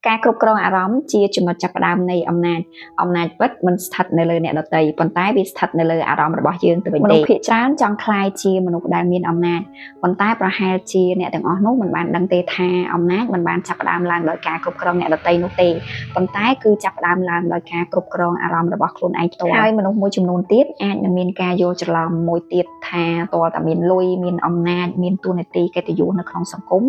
ការគ្រប់គ្រងអារម្មណ៍ជាចំណុចចាប់ផ្ដើមនៃអំណាចពិតមិនស្ថិតនៅលើអ្នកដទៃប៉ុន្តែវាស្ថិតនៅលើអារម្មណ៍របស់យើងទៅវិញទេមនុស្សភាគច្រើនចង់ក្លាយជាមនុស្សដែលមានអំណាចប៉ុន្តែប្រហែលជាអ្នកទាំងអស់នោះមិនបានដឹងទេថាអំណាចមិនបានចាប់ផ្ដើមឡើងដោយការគ្រប់គ្រងអ្នកដទៃនោះទេប៉ុន្តែគឺចាប់ផ្ដើមឡើងដោយការគ្រប់គ្រងអារម្មណ៍របស់ខ្លួនឯងផ្ទាល់ហើយមនុស្សមួយចំនួនទៀតអាចនឹងមានការយល់ច្រឡំមួយទៀតថាតើតាមានលុយមានអំណាចមានតួនាទីកិត្តិយសនៅក្នុងសង្គម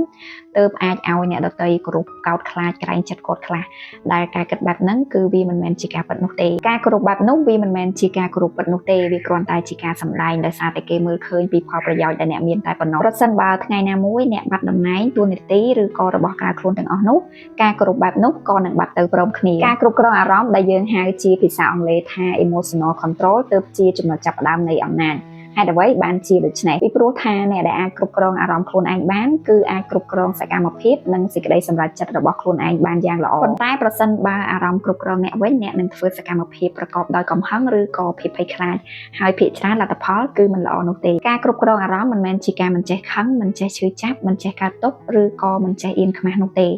ទើបអាចឲ្យអ្នកដទៃគោរពកោតខ្លាចក្រែងចិត្តគាត់ខ្លះដែលការគិតបែបហ្នឹងគឺវាមិនមែនជាការពិតនោះទេការគោរពបែបនោះវាមិនមែនជាការគោរពពិតនោះទេវាគ្រាន់តែជាការសម្ដែងដោយសារតែគេមើលឃើញពីផលប្រយោជន៍ដែលអ្នកមានតែប៉ុណ្ណោះប្រសិនបើថ្ងៃណាមួយអ្នកបាត់តំណែងតួនាទីឬក៏របស់ក្រៅខ្លួនទាំងអស់នោះការគោរពបែបនោះក៏នឹងបាត់ទៅព្រមគ្នាការគ្រប់គ្រងអារម្មណ៍ដែលយើងហៅជាភាសាអង់គ្លេសថា emotional control ទើបជាចំណុចចាប់ផ្ដើមនៃអំណាចហេតុអ្វីបានជាដូច្នេះពីព្រោះថាអ្នកដែលអាចគ្រប់គ្រងអារម្មណ៍ខ្លួនឯងបានគឺអាចគ្រប់គ្រងសកម្មភាពនិងសេចក្តីសម្រេចចិត្តរបស់ខ្លួនឯងបានយ៉ាងល្អប៉ុន្តែប្រសិនបើអារម្មណ៍គ្រប់គ្រងអ្នកវិញអ្នកនឹងធ្វើសកម្មភាពប្រកបដោយកំហឹងឬក៏ភាពភ័យខ្លាចហើយភាគច្រើនលទ្ធផលគឺមិនល្អនោះទេការគ្រប់គ្រងអារម្មណ៍មិនមែនជាការមិនចេះខឹងមិនចេះឈឺចាប់មិនចេះកើតទុក្ខឬក៏មិនចេះអៀនខ្មាស់នោះទេ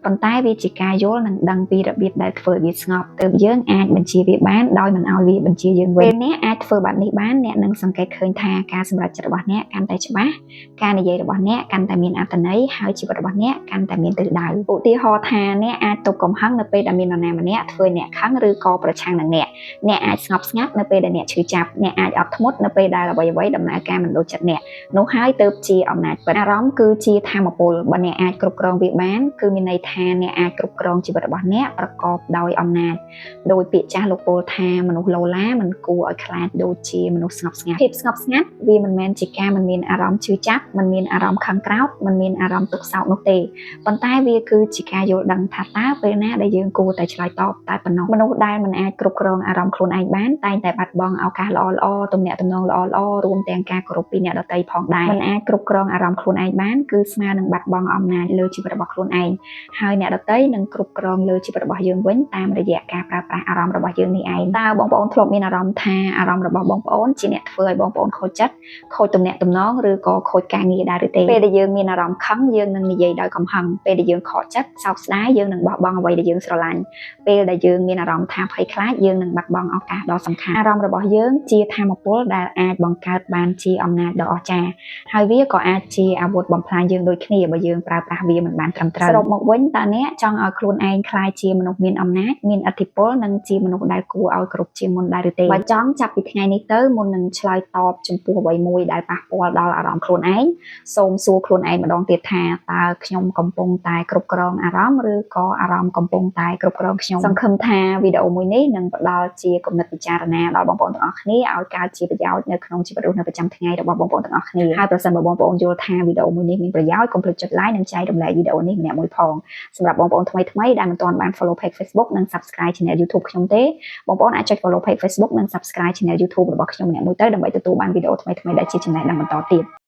ប៉ុន្តែវាជាការយល់និងដឹងពីរបៀបដែលធ្វើវាស្ងប់ទើបយើងអាចបញ្ជាវាបានដោយមិនឲ្យវាបញ្ជាយើងវិញពេលអ្នកអាចធ្វើបែបនេះបានអ្នកនឹងសង្កេតឃើញថាការសម្រេចចិត្តរបស់អ្នកកាន់តែច្បាស់ការនិយាយរបស់អ្នកកាន់តែមានអត្ថន័យហើយជីវិតរបស់អ្នកកាន់តែមានទិសដៅឧទាហរណ៍ថាអ្នកអាចទប់កំហឹងនៅពេលដែលមាននរណាម្នាក់ធ្វើអ្នកខឹងឬក៏ប្រឆាំងនឹងអ្នកអាចស្ងប់ស្ងាត់នៅពេលដែលអ្នកឈឺចាប់អ្នកអាចអត់ធ្មត់នៅពេលដែលអ្វីៗដំណើរការមិនដូចចិត្តអ្នកនោះហើយទើបជាអំណាចពិតអារម្មណ៍គឺជាធម៌ពលបើអ្នកអាចគ្រប់គ្រងវាបានគឺមានន័យថាអ្នកអាចគ្រប់គ្រងជីវិតរបស់អ្នកប្រកបដោយអំណាចដោយពាក្យចាស់លោកពោលថាមនុស្សឡូឡាមិនគួរឲ្យខ្លាចដូចជាមនុស្សស្ងប់ស្ងាត់ភាពស្ងប់ស្ងាត់វាមិនមែនជាការមិនមានអារម្មណ៍ឈឺចាប់មិនមានអារម្មណ៍ខឹងក្រោធមិនមានអារម្មណ៍ទុក្ខសោកនោះទេប៉ុន្តែវាគឺជាការយល់ដឹងថាតើពេលណាដែលយើងគួរតែឆ្លើយតបតែប៉ុណ្ណោះមនុស្សដែលមិនអាចគ្រប់គ្រងអារម្មណ៍ខ្លួនឯងបានតែងតែបាត់បង់ឱកាសល្អៗទំនាក់ទំនងល្អៗរួមទាំងការគោរពពីអ្នកដទៃផងដែរមិនអាចគ្រប់គ្រងអារម្មណ៍ខ្លួនឯងបានគឺស្មើនឹងបាត់បង់អំណាចលើជីវិតរបស់ខ្លួនឯងហើយអ្នកដទៃនឹងគ្រប់គ្រងលើជីវិតរបស់យើងវិញតាមរយៈការប្រើប្រាស់អារម្មណ៍របស់យើងនេះឯងតើបងប្អូនធ្លាប់មានអារម្មណ៍ថាអារម្មណ៍របស់បងប្អូនជាអ្នកធ្វើឲ្យបងប្អូនខូចចិត្តខូចទំនាក់ទំនងឬក៏ខូចការងារដែរឬទេពេលដែលយើងមានអារម្មណ៍ខឹងយើងនឹងនិយាយដោយកំហឹងពេលដែលយើងខកចិត្តសោកស្ដាយយើងនឹងបោះបង់អ្វីដែលយើងស្រឡាញ់ពេលដែលយើងមានអារម្មណ៍ថាភ័យខ្លាចយើងនឹងបាត់បង់ឱកាសដ៏សំខាន់អារម្មណ៍របស់យើងជាថាមពលដែលអាចបង្កើតបានជាអំណាចដ៏អស្ចារ្យហើយវាក៏អាចជាអាវុធបំផ្លាញយើងដូចគ្នាបើយើងប្រើប្រាស់វាមិនបានត្រឹមត្រូវសរុបមកវិញតើអ្នកចង់ឲ្យខ្លួនឯងក្លាយជាមនុស្សមានអំណាចមានឥទ្ធិពលនិងជាមនុស្សដែលគួរឲ្យគោរពជាងមុនដែរឬទេបើចង់ចាប់ពីថ្ងៃនេះទៅមុននឹងឆ្លើយតបចំពោះអ្វីមួយដែលប៉ះពាល់ដល់អារម្មណ៍ខ្លួនឯងសូមសួរខ្លួនឯងម្ដងទៀតថាតើខ្ញុំកំពុងតែគ្រប់គ្រងអារម្មណ៍ឬក៏អារម្មណ៍កំពុងតែគ្រប់គ្រងខ្ញុំសង្ឃឹមថាវីដេអូមួយនេះនឹងផ្ដល់ជាគំនិតពិចារណាដល់បងប្អូនទាំងអស់គ្នាឲ្យកើតជាប្រយោជន៍នៅក្នុងជីវិតរស់នៅប្រចាំថ្ងៃរបស់បងប្អូនទាំងអស់គ្នាហើយប្រសិនបើបងប្អូនយល់ថាវីដេអូមួយនេះមានប្រយោជន៍កុំភ្លេចចុច like និងចែករំលែកវីដេអូនេះម្នាក់មួយផងសម្រាប់បងប្អូនថ្មីៗដែលមិនទាន់បាន follow page Facebook និង subscribe channel YouTube ខ្ញុំទេបងប្អូនអាចចុច follow page Facebook និង subscribe channel YouTube របស់ខ្ញុំម្នាក់មួយទៅដើម្បីទទួលបានវីដេអូថ្មីៗដែលជាចំណេះដឹងបន្តទៀត